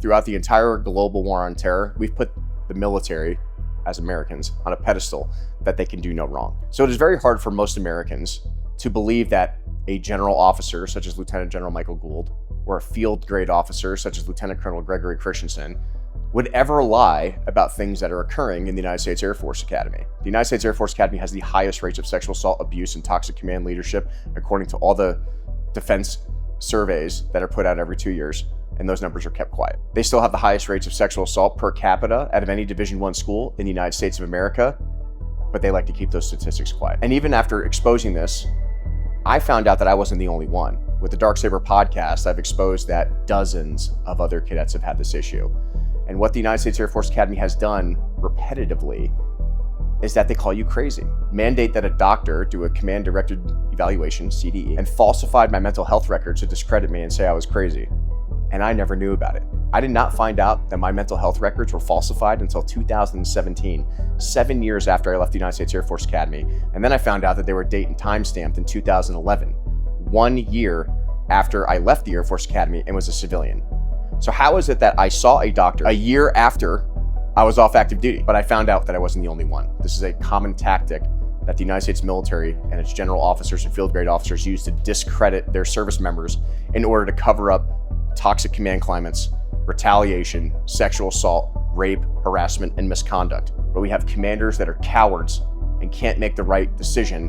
throughout the entire global war on terror, we've put the military, as Americans, on a pedestal that they can do no wrong. So it is very hard for most Americans to believe that a general officer, such as Lieutenant General Michael Gould, or a field grade officer, such as Lieutenant Colonel Gregory Christensen, would ever lie about things that are occurring in the United States Air Force Academy. The United States Air Force Academy has the highest rates of sexual assault, abuse, and toxic command leadership, according to all the defense surveys that are put out every 2 years, and those numbers are kept quiet. They still have the highest rates of sexual assault per capita out of any Division I school in the United States of America, but they like to keep those statistics quiet. And even after exposing this, I found out that I wasn't the only one. With the Dark Saber podcast, I've exposed that dozens of other cadets have had this issue. And what the United States Air Force Academy has done repetitively is that they call you crazy. Mandate that a doctor do a command-directed evaluation, CDE, and falsified my mental health records to discredit me and say I was crazy. And I never knew about it. I did not find out that my mental health records were falsified until 2017, 7 years after I left the United States Air Force Academy. And then I found out that they were date and time stamped in 2011, 1 year after I left the Air Force Academy and was a civilian. So how is it that I saw a doctor a year after I was off active duty, but I found out that I wasn't the only one? This is a common tactic that the United States military and its general officers and field grade officers use to discredit their service members in order to cover up toxic command climates, retaliation, sexual assault, rape, harassment, and misconduct. But we have commanders that are cowards and can't make the right decision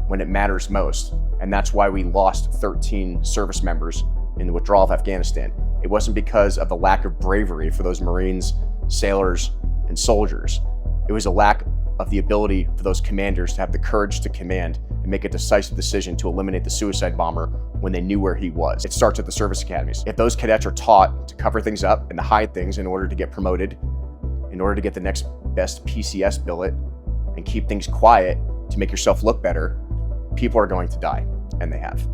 when it matters most. And that's why we lost 13 service members in the withdrawal of Afghanistan. It wasn't because of the lack of bravery for those Marines, sailors, and soldiers. It was a lack of the ability for those commanders to have the courage to command and make a decisive decision to eliminate the suicide bomber when they knew where he was. It starts at the service academies. If those cadets are taught to cover things up and to hide things in order to get promoted, in order to get the next best PCS billet, and keep things quiet to make yourself look better, people are going to die, and they have.